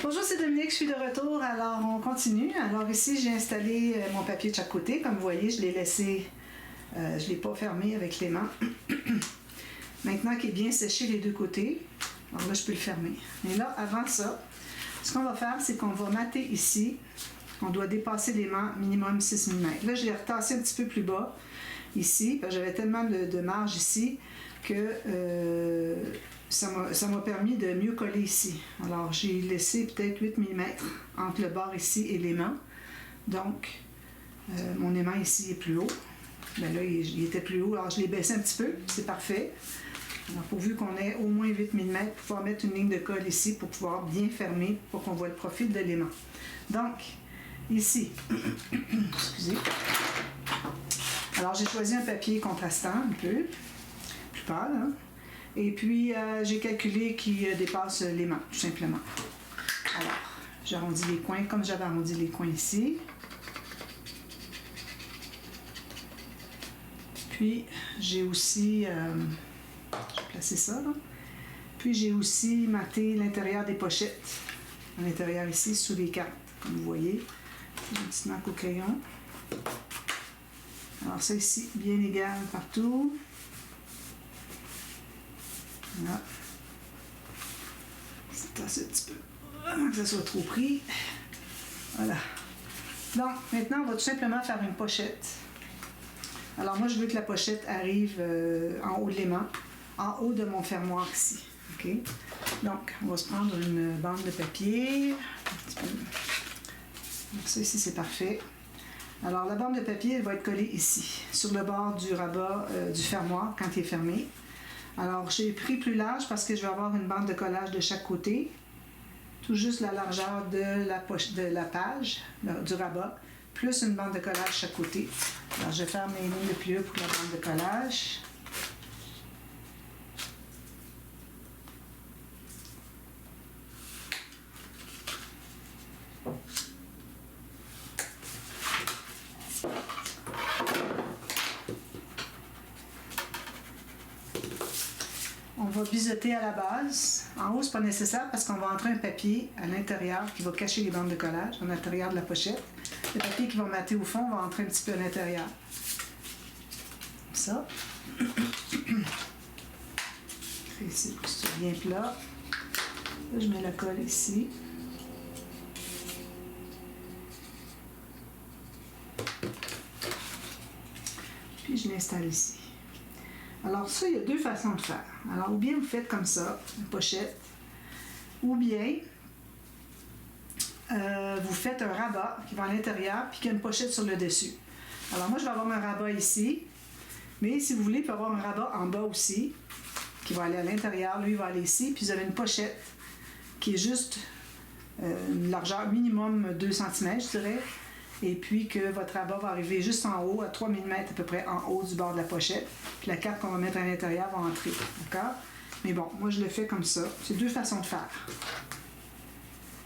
Bonjour, c'est Dominique, je suis de retour. Alors, on continue. Alors ici, j'ai installé mon papier de chaque côté. Comme vous voyez, je l'ai laissé, je ne l'ai pas fermé avec les mains. Maintenant qu'il est bien séché les deux côtés, alors là, je peux le fermer. Mais là, avant ça, ce qu'on va faire, c'est qu'on va mater ici. On doit dépasser l'aimant minimum 6 mm. Là, je l'ai retassé un petit peu plus bas, ici, parce que j'avais tellement de marge ici que ça m'a permis de mieux coller ici. Alors, j'ai laissé peut-être 8 mm entre le bord ici et l'aimant. Donc, mon aimant ici est plus haut. Bien là, il était plus haut, alors je l'ai baissé un petit peu, c'est parfait. Alors, pourvu qu'on ait au moins 8 mm pour pouvoir mettre une ligne de colle ici pour pouvoir bien fermer, pour qu'on voit le profil de l'aimant. Donc, ici, excusez. Alors, j'ai choisi un papier contrastant un peu, plus pâle, hein? Et puis, j'ai calculé qu'il dépasse l'aimant, tout simplement. Alors, j'arrondis les coins comme j'avais arrondi les coins ici. Puis, j'ai aussi, je vais placer ça là. Puis, j'ai aussi maté l'intérieur des pochettes. À l'intérieur ici, sous les cartes, comme vous voyez. J'ai une petite marque au crayon. Alors, ça ici, bien égal partout. Voilà. C'est tasser un petit peu avant que ça soit trop pris. Voilà. Donc, maintenant, on va tout simplement faire une pochette. Alors, moi, je veux que la pochette arrive en haut de l'aimant, en haut de mon fermoir ici. OK? Donc, on va se prendre une bande de papier. Un petit peu. Donc, ça ici, c'est parfait. Alors, la bande de papier, elle va être collée ici, sur le bord du rabat du fermoir quand il est fermé. Alors, j'ai pris plus large parce que je vais avoir une bande de collage de chaque côté. Tout juste la largeur de la page, du rabat, plus une bande de collage de chaque côté. Alors, je vais faire mes lignes de pliure pour la bande de collage. On va biseauter à la base. En haut, c'est pas nécessaire parce qu'on va entrer un papier à l'intérieur qui va cacher les bandes de collage, à l'intérieur de la pochette. Le papier qui va mater au fond va entrer un petit peu à l'intérieur. Comme ça. Ici, c'est bien plat. Là, je mets la colle ici. Puis je l'installe ici. Alors ça, il y a deux façons de faire. Alors, ou bien vous faites comme ça, une pochette, ou bien vous faites un rabat qui va à l'intérieur puis qui a une pochette sur le dessus. Alors moi, je vais avoir un rabat ici, mais si vous voulez, il peut y avoir un rabat en bas aussi qui va aller à l'intérieur. Lui, il va aller ici, puis vous avez une pochette qui est juste une largeur minimum 2 cm, je dirais. Et puis que votre rabat va arriver juste en haut, à 3 mm à peu près en haut du bord de la pochette. Puis la carte qu'on va mettre à l'intérieur va entrer. D'accord? Mais bon, moi je le fais comme ça. C'est deux façons de faire.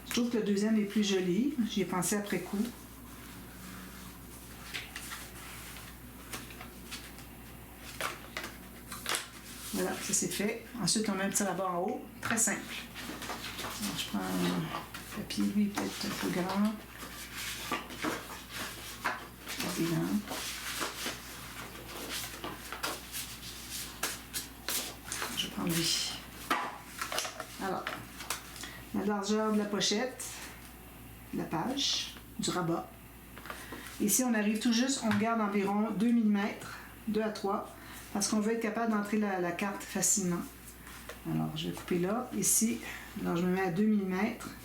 Je trouve que le deuxième est plus joli. J'y ai pensé après coup. Voilà, ça c'est fait. Ensuite, on met un petit rabat en haut. Très simple. Alors, je prends un papier, lui, peut-être un peu grand. Je vais prendre lui. Alors, la largeur de la pochette, la page, du rabat. Ici, on arrive tout juste, on garde environ 2 mm, 2 à 3, parce qu'on veut être capable d'entrer la carte facilement. Alors, je vais couper là, ici. Alors, je me mets à 2 mm,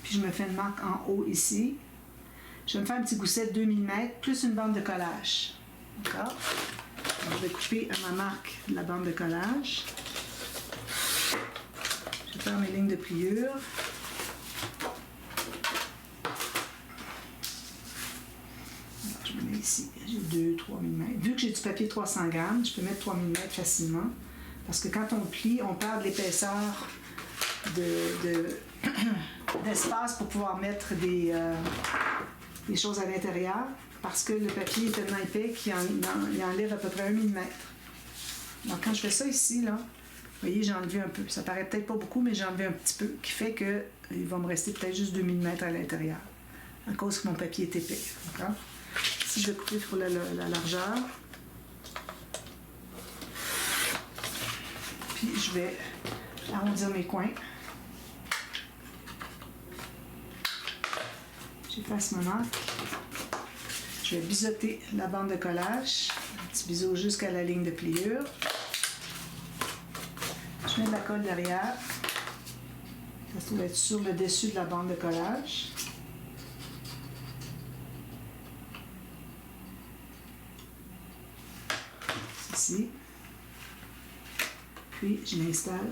puis je me fais une marque en haut ici. Je vais me faire un petit gousset de 2 mm, plus une bande de collage. D'accord? Je vais couper à ma marque de la bande de collage. Je vais faire mes lignes de pliure. Alors, je me mets ici. J'ai 2-3 mm. Vu que j'ai du papier 300 grammes, je peux mettre 3 mm facilement. Parce que quand on plie, on perd l'épaisseur d'espace pour pouvoir mettre des choses à l'intérieur. Parce que le papier est tellement épais qu'il enlève à peu près 1 mm. Donc quand je fais ça ici, là, Vous voyez, j'ai enlevé un peu. Ça paraît peut-être pas beaucoup, mais j'ai enlevé un petit peu, qui fait que il va me rester peut-être juste 2 mm à l'intérieur, à cause que mon papier est épais. D'accord? Ici, je vais couper pour la largeur. Puis, je vais arrondir mes coins. J'efface mon encre. Je vais biseauter la bande de collage. Un petit biseau jusqu'à la ligne de pliure. Je mets de la colle derrière. Ça se trouve être sur le dessus de la bande de collage. Ici. Puis, je l'installe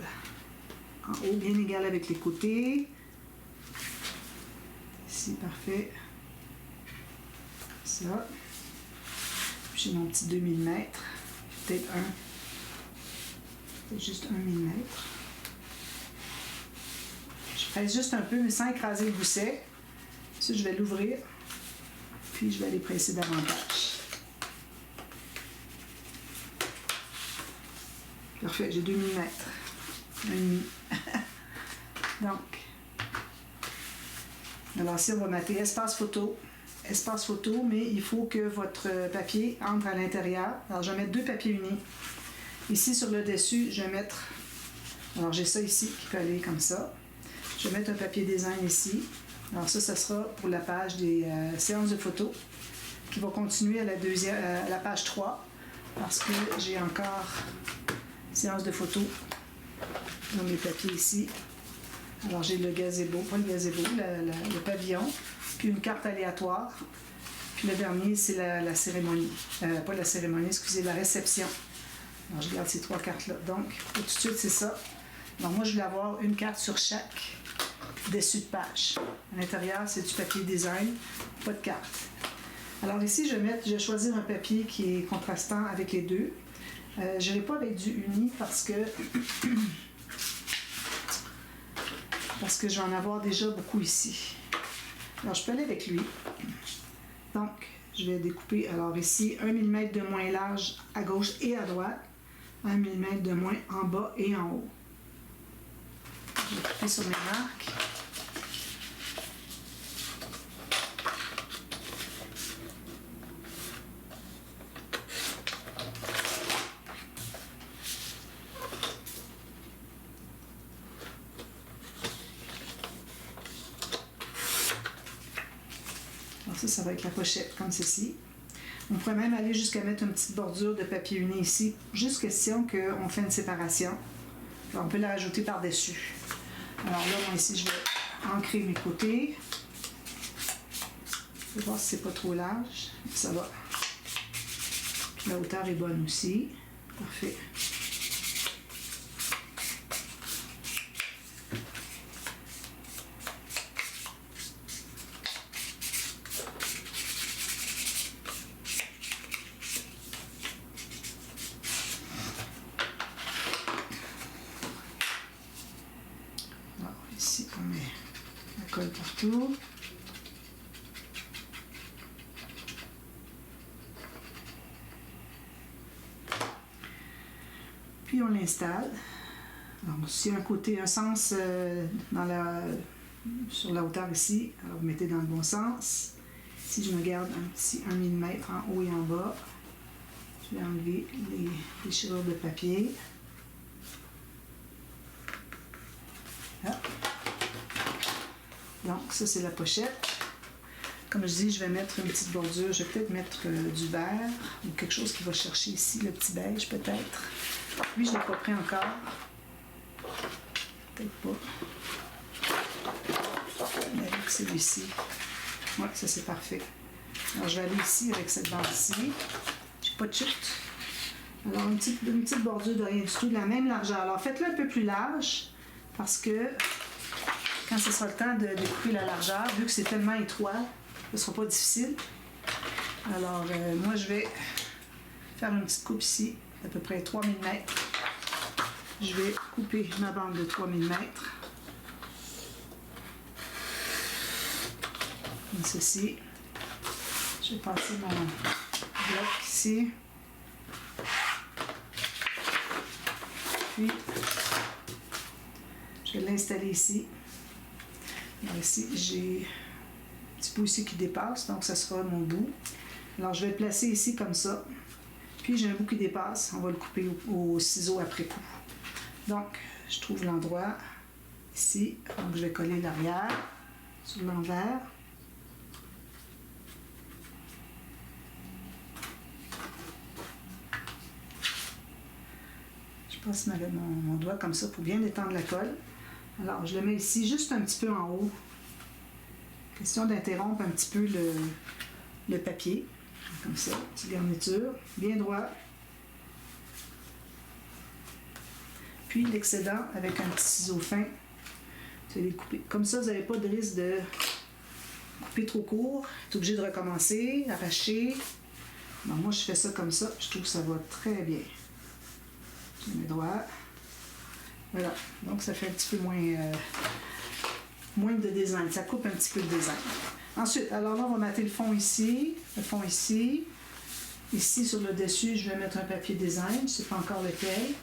en haut, bien égal avec les côtés. Ici, parfait. Ça. Puis, j'ai mon petit 2 mm. Peut-être juste 1 mm. Je presse juste un peu, mais sans écraser le gousset. Ça, je vais l'ouvrir. Puis, je vais aller presser davantage. Parfait, j'ai 2 mm. 1,5. Donc, alors ici, on va mettre espace photo. Espace photo, mais il faut que votre papier entre à l'intérieur. Alors, je vais mettre 2 papiers unis. Ici, sur le dessus, je vais mettre... Alors, j'ai ça ici qui peut aller comme ça. Je vais mettre un papier design ici. Alors ça sera pour la page des séances de photos qui va continuer à la page 3 parce que j'ai encore séance de photos dans mes papiers ici. Alors j'ai le gazebo, pas le gazebo, le pavillon, puis une carte aléatoire. Puis le dernier, c'est la cérémonie. Pas la cérémonie, excusez, la réception. Alors je garde ces 3 cartes-là. Donc, tout de suite, c'est ça. Donc moi, je vais avoir une carte sur chaque dessus de page. À l'intérieur, c'est du papier design, pas de carte. Alors ici, je vais choisir un papier qui est contrastant avec les deux. Je n'irai pas avec du uni parce que je vais en avoir déjà beaucoup ici. Alors, je peux aller avec lui. Donc, je vais découper, alors ici, 1 mm de moins large à gauche et à droite, 1 mm de moins en bas et en haut. Je vais couper sur mes marques. Alors ça va être la pochette, comme ceci. On pourrait même aller jusqu'à mettre une petite bordure de papier uni ici, juste question qu'on fait une séparation. Alors, on peut la rajouter par-dessus. Alors là, moi ici, je vais ancrer mes côtés. Je vais voir si c'est pas trop large. Ça va. Puis la hauteur est bonne aussi. Parfait. Ici, on met la colle partout. Puis on l'installe. Donc, si un côté, un sens sur la hauteur ici, alors vous mettez dans le bon sens. Si je me garde un petit 1 mm en haut et en bas, je vais enlever les déchirures de papier. Là. Donc, ça, c'est la pochette. Comme je dis, je vais mettre une petite bordure. Je vais peut-être mettre du vert ou quelque chose qui va chercher ici, le petit beige, peut-être. Lui, je ne l'ai pas pris encore. Peut-être pas. Mais avec celui-ci. Oui, ça, c'est parfait. Alors, je vais aller ici avec cette bande-ci. J'ai pas de chute. Alors, une petite bordure de rien du tout, de la même largeur. Alors, faites-le un peu plus large parce que quand ce sera le temps de découper la largeur, vu que c'est tellement étroit, ce ne sera pas difficile. Alors, moi, je vais faire une petite coupe ici, d'à peu près 3 mm. Je vais couper ma bande de 3 mm. Comme ceci. Je vais passer mon bloc ici. Puis, je vais l'installer ici. Alors ici, j'ai un petit bout ici qui dépasse, donc ça sera mon bout. Alors je vais le placer ici comme ça. Puis j'ai un bout qui dépasse, on va le couper au ciseau après coup. Donc, je trouve l'endroit ici, donc je vais coller l'arrière sur l'envers. Je passe mon doigt comme ça pour bien détendre la colle. Alors, je le mets ici juste un petit peu en haut. Question d'interrompre un petit peu le papier. Comme ça, petite garniture, bien droit. Puis l'excédent avec un petit ciseau fin, vous allez le couper. Comme ça, vous n'avez pas de risque de couper trop court. Vous êtes obligé de recommencer, arracher. Bon, moi, je fais ça comme ça. Je trouve que ça va très bien. Je mets droit. Voilà. Donc, ça fait un petit peu moins de design. Ça coupe un petit peu le design. Ensuite, alors là, on va mater le fond ici. Le fond ici. Ici, sur le dessus, je vais mettre un papier design. Je ne sais pas encore lequel.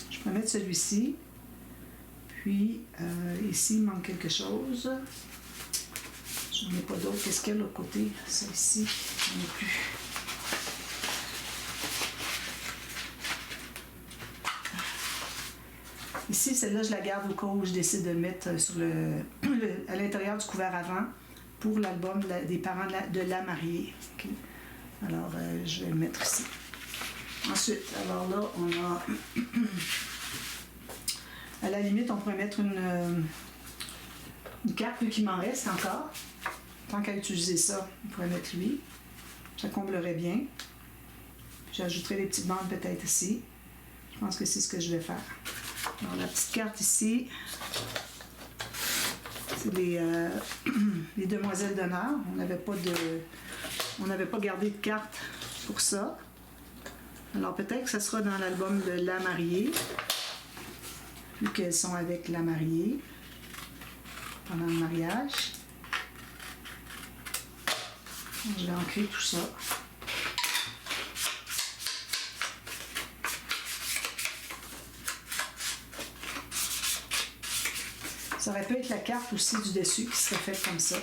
Je peux mettre celui-ci. Puis, ici, il manque quelque chose. Je n'en ai pas d'autre. Qu'est-ce qu'il y a de l'autre côté? Ça ici, je n'en ai plus. Ici, celle-là, je la garde au cas où je décide de le mettre sur à l'intérieur du couvert avant pour l'album des parents de la mariée. Okay. Alors, je vais le mettre ici. Ensuite, alors là, on a... à la limite, on pourrait mettre une carte, vu qu'il m'en reste encore. Tant qu'à utiliser ça, on pourrait mettre lui. Ça comblerait bien. J'ajouterai des petites bandes peut-être ici. Je pense que c'est ce que je vais faire. Alors, la petite carte ici, c'est les demoiselles d'honneur. On n'avait pas gardé de carte pour ça. Alors peut-être que ça sera dans l'album de la mariée, vu qu'elles sont avec la mariée pendant le mariage. Je vais ancrer tout ça. Ça aurait pu être la carte aussi du dessus qui serait faite comme ça.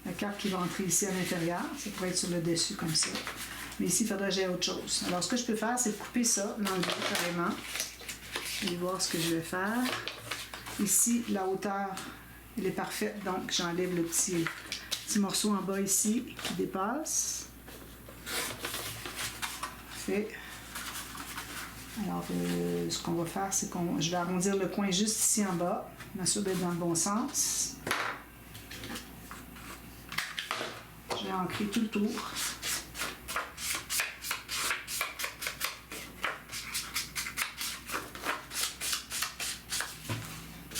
La carte qui va entrer ici à l'intérieur, ça pourrait être sur le dessus comme ça. Mais ici, il faudrait que j'aie autre chose. Alors, ce que je peux faire, c'est de couper ça, l'enlever carrément. Et voir ce que je vais faire. Ici, la hauteur, elle est parfaite, donc j'enlève le petit morceau en bas ici qui dépasse. Parfait. Alors, ce qu'on va faire, c'est que je vais arrondir le coin juste ici en bas, m'assurer d'être dans le bon sens. Je vais ancrer tout le tour.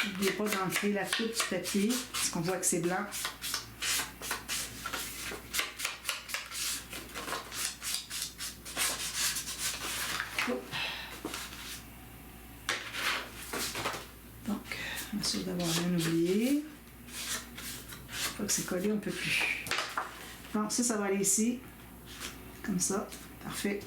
N'oubliez pas d'ancrer la coupe du papier, parce qu'on voit que c'est blanc. Sûr d'avoir rien oublié. Une fois que c'est collé, on ne peut plus. Bon, ça va aller ici. Comme ça. Parfait.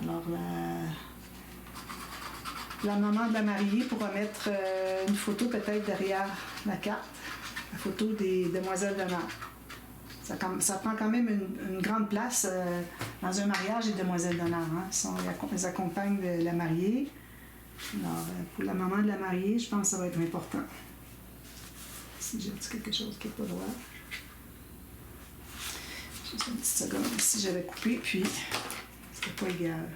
Alors, la maman de la mariée pourra mettre une photo peut-être derrière la carte. La photo des demoiselles d'honneur. Ça prend quand même une grande place dans un mariage, les demoiselles d'honneur. Hein? Elles accompagnent la mariée. Alors, pour la maman de la mariée, je pense que ça va être important. Si j'ai dit quelque chose qui n'est pas droit. Juste une petite seconde. Ici, j'avais coupé, puis c'était pas égal.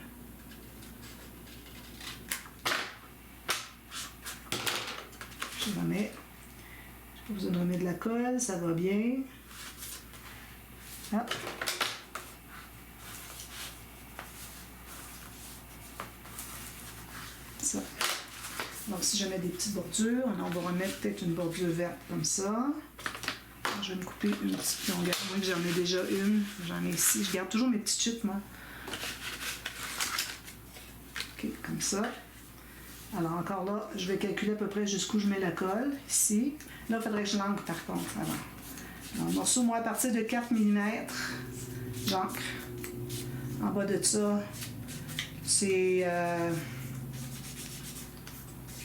Je remets. J'ai pas besoin de remettre de la colle, ça va bien. Hop. Ça. Donc, si je mets des petites bordures, on va remettre peut-être une bordure verte comme ça. Alors, je vais me couper une petite longueur. Moi, j'en ai déjà une. J'en ai ici. Je garde toujours mes petites chutes, moi. OK, comme ça. Alors, encore là, je vais calculer à peu près jusqu'où je mets la colle. Ici. Là, il faudrait que je l'encre, par contre, avant. Alors, morceau, moi, à partir de 4 mm, j'encre. En bas de ça, c'est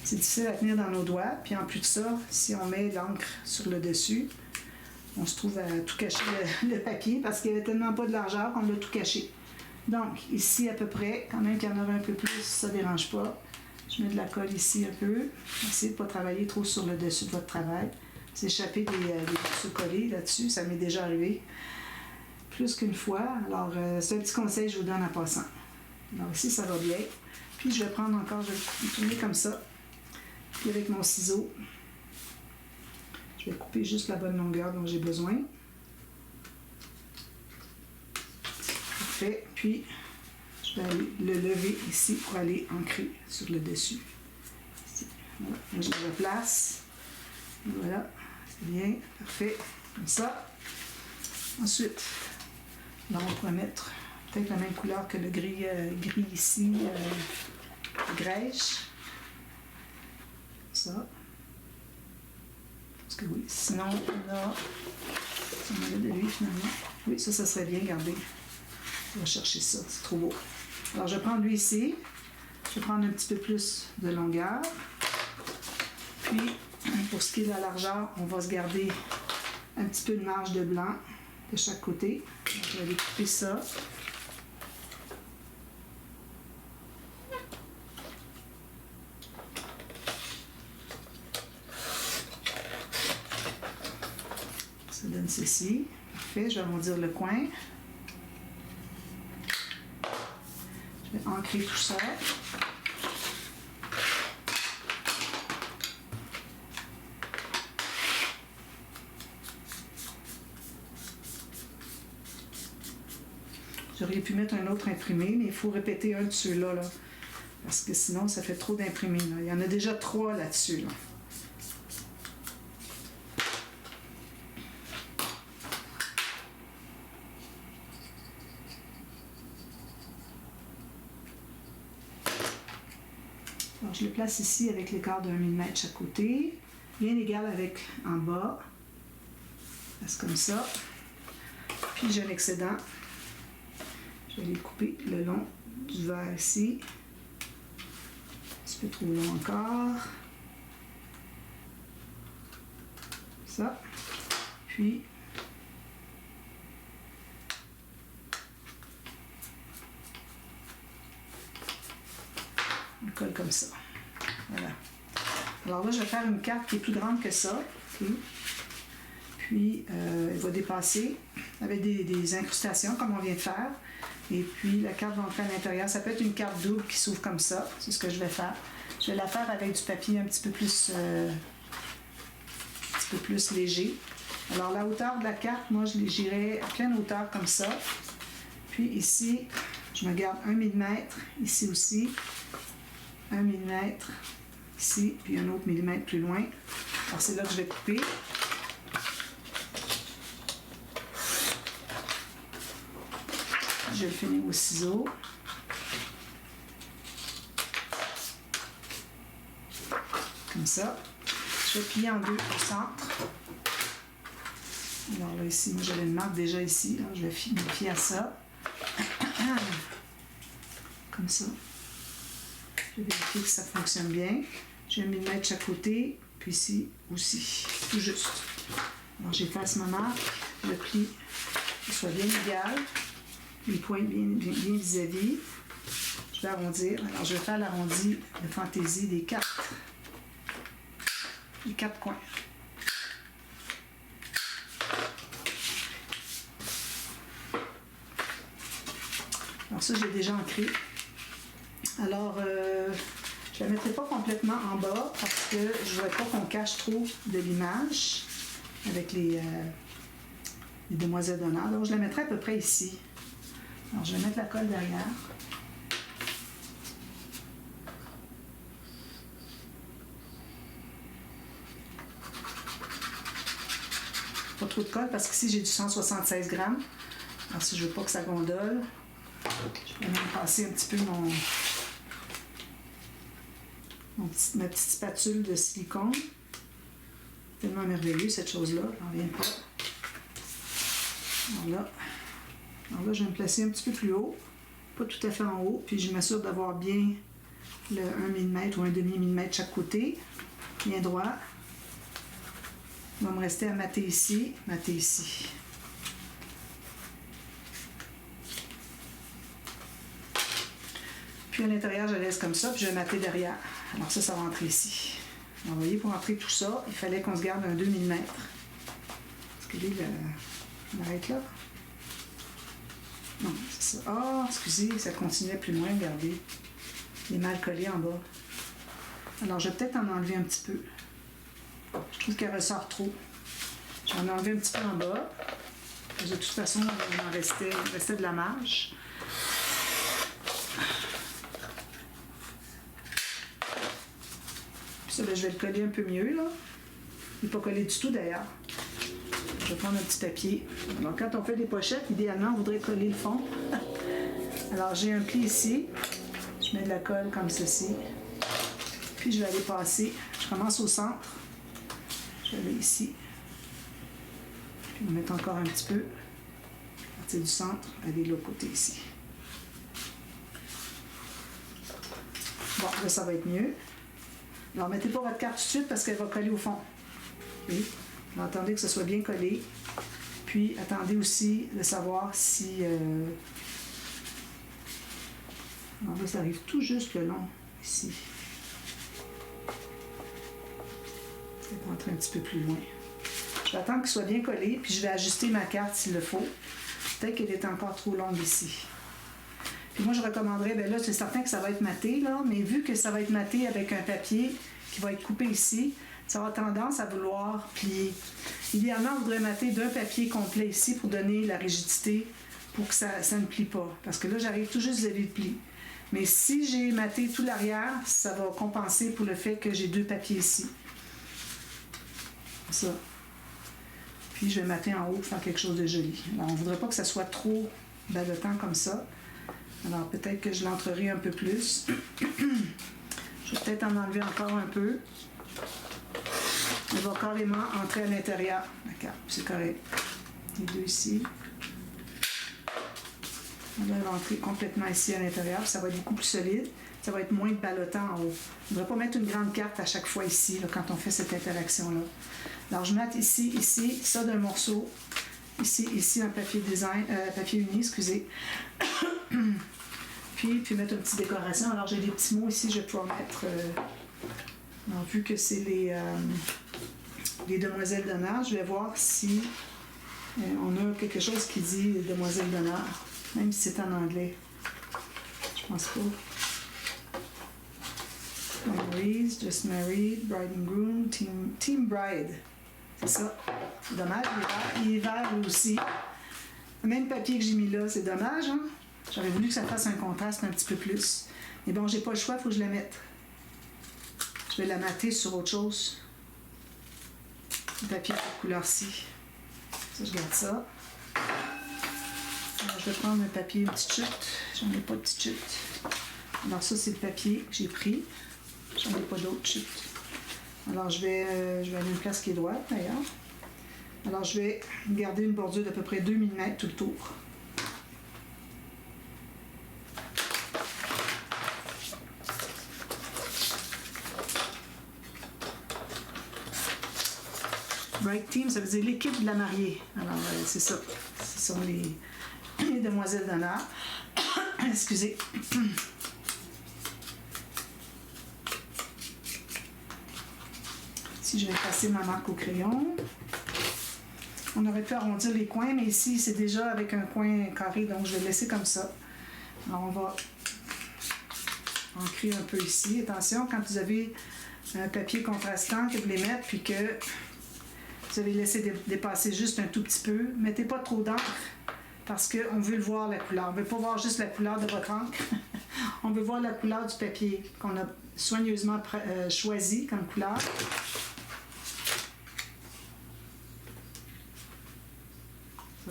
difficile à tenir dans nos doigts. Puis en plus de ça, si on met l'encre sur le dessus, on se trouve à tout cacher le papier parce qu'il n'y avait tellement pas de largeur qu'on l'a tout caché. Donc, ici à peu près, quand même qu'il y en aurait un peu plus, ça ne dérange pas. Je mets de la colle ici un peu. Essayez de ne pas travailler trop sur le dessus de votre travail. S'échapper des morceaux collés là-dessus, ça m'est déjà arrivé plus qu'une fois. Alors, c'est un petit conseil que je vous donne en passant. Alors ici, ça va bien. Puis je vais prendre encore, je vais tourner comme ça. Puis avec mon ciseau, je vais couper juste la bonne longueur dont j'ai besoin. Parfait. Puis, je vais aller le lever ici pour aller ancrer sur le dessus. Ici. Voilà. Là, je le replace. Voilà. C'est bien. Parfait. Comme ça. Ensuite, là, on pourrait mettre peut-être la même couleur que le gris ici, grège. Ça. Parce que oui, sinon, là, ça m'enlève de lui finalement. Oui, ça serait bien, regardez. On va chercher ça, c'est trop beau. Alors, je vais prendre lui ici. Je vais prendre un petit peu plus de longueur. Puis, pour ce qui est de la largeur, on va se garder un petit peu de marge de blanc de chaque côté. Donc, je vais aller couper ça. Ça donne ceci. Parfait, je vais arrondir le coin. Je vais ancrer tout ça. J'aurais pu mettre un autre imprimé, mais il faut répéter un de ceux-là, là, parce que sinon, ça fait trop d'imprimés. Il y en a déjà 3 là-dessus. Là. Alors, je le place ici avec l'écart de 1 mm chaque côté, bien égal avec en bas. C'est comme ça. Puis j'ai un excédent. Je vais aller couper le long du verre ici. Un petit peu trop long encore. Ça. Puis, on colle comme ça. Voilà. Alors là, je vais faire une carte qui est plus grande que ça. Okay. Puis, elle va dépasser avec des incrustations comme on vient de faire. Et puis, la carte va entrer à l'intérieur. Ça peut être une carte double qui s'ouvre comme ça. C'est ce que je vais faire. Je vais la faire avec du papier un petit peu plus léger. Alors, la hauteur de la carte, moi, je j'irai à pleine hauteur comme ça. Puis ici, je me garde 1 mm. Ici aussi, 1 mm. Ici, puis un autre millimètre plus loin. Alors, c'est là que je vais couper. Je vais le finir au ciseau. Comme ça. Je vais plier en deux au centre. Alors là, ici, moi j'avais une marque déjà ici. Alors, je vais me fier à ça. Comme ça. Je vais vérifier que ça fonctionne bien. Je vais mettre de chaque côté. Puis ici aussi. Tout juste. Alors j'efface ma marque. Le pli soit bien égal. Les points bien vis-à-vis. Je vais arrondir. Alors, je vais faire l'arrondi de fantaisie des 4 coins. Alors, ça, j'ai déjà ancré. Alors, je ne la mettrai pas complètement en bas parce que je ne voudrais pas qu'on cache trop de l'image avec les demoiselles d'honneur. Donc, je la mettrai à peu près ici. Alors, je vais mettre la colle derrière. Pas trop de colle parce qu'ici, j'ai du 176 grammes. Alors, si je ne veux pas que ça gondole, je vais même passer un petit peu ma petite spatule de silicone. Tellement merveilleux, cette chose-là. J'en reviens pas. Voilà. Alors là, je vais me placer un petit peu plus haut. pas tout à fait en haut, puis je m'assure d'avoir bien le 1 mm ou un demi-millimètre chaque côté, bien droit. Il va me rester à mater ici, mater ici. Puis à l'intérieur, je laisse comme ça, puis je vais mater derrière. Alors ça va rentrer ici. Alors, vous voyez, pour entrer tout ça, il fallait qu'on se garde un 2 mm. Est-ce que on arrête là? Non, c'est ça. Ah, excusez, ça continuait plus loin, regardez. Il est mal collé en bas. Alors, je vais peut-être en enlever un petit peu. Je trouve qu'elle ressort trop. Je vais en enlever un petit peu en bas. De toute façon, il en restait de la marge. Puis ça, je vais le coller un peu mieux, là. Il n'est pas collé du tout, d'ailleurs. Je vais prendre un petit papier. Donc, quand on fait des pochettes, idéalement, on voudrait coller le fond. Alors, j'ai un pli ici. Je mets de la colle comme ceci. Puis, je vais aller passer. Je commence au centre. Je vais aller ici. Puis, on va mettre encore un petit peu. À partir du centre, aller de l'autre côté ici. Bon, là, ça va être mieux. Alors, mettez pas votre carte tout de suite parce qu'elle va coller au fond. Oui. Attendez que ce soit bien collé. Puis, attendez aussi de savoir si... Alors là, ça arrive tout juste le long, ici. Je vais rentrer un petit peu plus loin. Je vais attendre qu'il soit bien collé, puis je vais ajuster ma carte s'il le faut. Peut-être qu'elle est encore trop longue ici. Puis moi, je recommanderais, bien là, c'est certain que ça va être maté, là, mais vu que ça va être maté avec un papier qui va être coupé ici, ça aura tendance à vouloir plier. Idéalement, on voudrait mater d'un papier complet ici pour donner la rigidité pour que ça ne plie pas. Parce que là, j'arrive tout juste à le pli. Mais si j'ai maté tout l'arrière, ça va compenser pour le fait que j'ai deux papiers ici. Ça. Puis je vais mater en haut pour faire quelque chose de joli. Alors, on ne voudrait pas que ça soit trop ballottant comme ça. Alors, peut-être que je l'entrerai un peu plus. Je vais peut-être en enlever encore un peu. Elle va carrément entrer à l'intérieur. D'accord, c'est correct. Les deux ici. Elle va rentrer complètement ici à l'intérieur. Ça va être beaucoup plus solide. Ça va être moins de ballottant en haut. On ne devrait pas mettre une grande carte à chaque fois ici, là, quand on fait cette interaction-là. Alors, je mette ici, ici, ça d'un morceau. Ici, un papier design, papier uni, excusez. puis mettre une petite décoration. Alors, j'ai des petits mots ici, je vais pouvoir mettre... alors, vu que c'est les demoiselles d'honneur, je vais voir si on a quelque chose qui dit demoiselles d'honneur, même si c'est en anglais. Je pense pas. Memories, just married, bride and groom, team bride. C'est ça. C'est dommage, il est vert aussi. Le même papier que j'ai mis là, c'est dommage, hein? J'aurais voulu que ça fasse un contraste un petit peu plus. Mais bon, j'ai pas le choix, il faut que je la mette. Je vais la mater sur autre chose. Le papier de cette couleur-ci. Ça, je garde ça. Alors, je vais prendre un papier, une petite chute. J'en ai pas de petite chute. Alors, ça, c'est le papier que j'ai pris. J'en ai pas d'autre chute. Alors, je vais aller à une place qui est droite, d'ailleurs. Alors, je vais garder une bordure d'à peu près 2 mm tout le tour. Bride Team, ça veut dire l'équipe de la mariée. Alors, c'est ça. Ce sont les demoiselles d'honneur. Excusez. Ici, je vais passer ma marque au crayon. On aurait pu arrondir les coins, mais ici, c'est déjà avec un coin carré, donc je vais le laisser comme ça. Alors, on va ancrer un peu ici. Attention, quand vous avez un papier contrastant, que vous les mettez, puis que vous avez laissé dépasser juste un tout petit peu. Mettez pas trop d'encre parce qu'on veut le voir la couleur. On ne veut pas voir juste la couleur de votre encre. On veut voir la couleur du papier qu'on a soigneusement choisi comme couleur. Ça.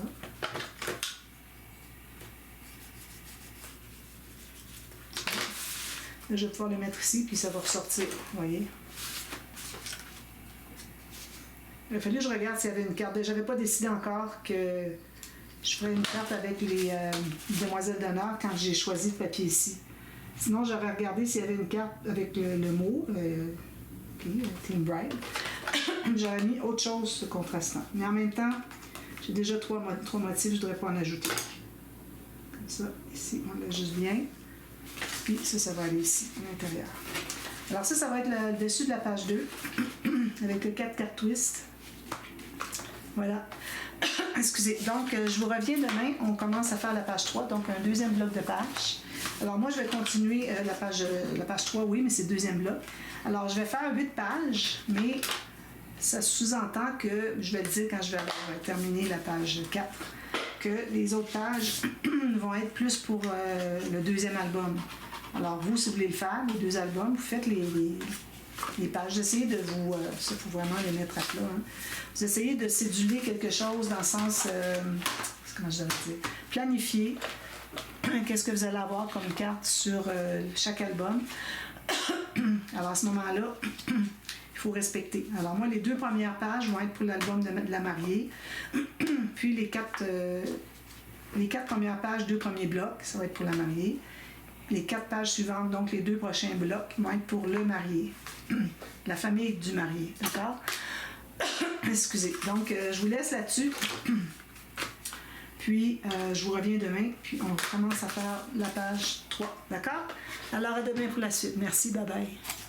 Là, je vais pouvoir le mettre ici, puis ça va ressortir, vous voyez. Il a fallu que je regarde s'il y avait une carte. Je n'avais pas décidé encore que je ferai une carte avec les demoiselles d'honneur quand j'ai choisi le papier ici. Sinon, j'aurais regardé s'il y avait une carte avec le mot, Team Bright. J'aurais mis autre chose contrastant. Mais en même temps, j'ai déjà trois motifs, je ne devrais pas en ajouter. Comme ça, ici, on l'ajuste bien. Puis ça va aller ici, à l'intérieur. Alors ça va être le dessus de la page 2, avec le 4 cartes twist. Voilà. Excusez. Donc, je vous reviens demain. On commence à faire la page 3, donc un deuxième bloc de page. Alors, moi, je vais continuer la page 3, oui, mais c'est le deuxième bloc. Alors, je vais faire 8 pages, mais ça sous-entend que, je vais le dire quand je vais avoir terminé la page 4, que les autres pages vont être plus pour le deuxième album. Alors, vous, si vous voulez le faire, les 2 albums, vous faites les pages. Essayez de vous... ça, il faut vraiment les mettre à plat. Hein. Vous essayez de céduler quelque chose dans le sens... comment je devrais dire? Planifier. Qu'est-ce que vous allez avoir comme carte sur chaque album. Alors, à ce moment-là, il faut respecter. Alors, moi, les 2 premières pages vont être pour l'album de la mariée. Puis, les 4 premières pages, 2 premiers blocs, ça va être pour la mariée. Les 4 pages suivantes, donc les 2 prochains blocs, vont être pour le marié. La famille du marié, d'accord? Excusez. Donc, je vous laisse là-dessus. Puis, je vous reviens demain, puis on commence à faire la page 3, d'accord? Alors, à demain pour la suite. Merci, bye-bye.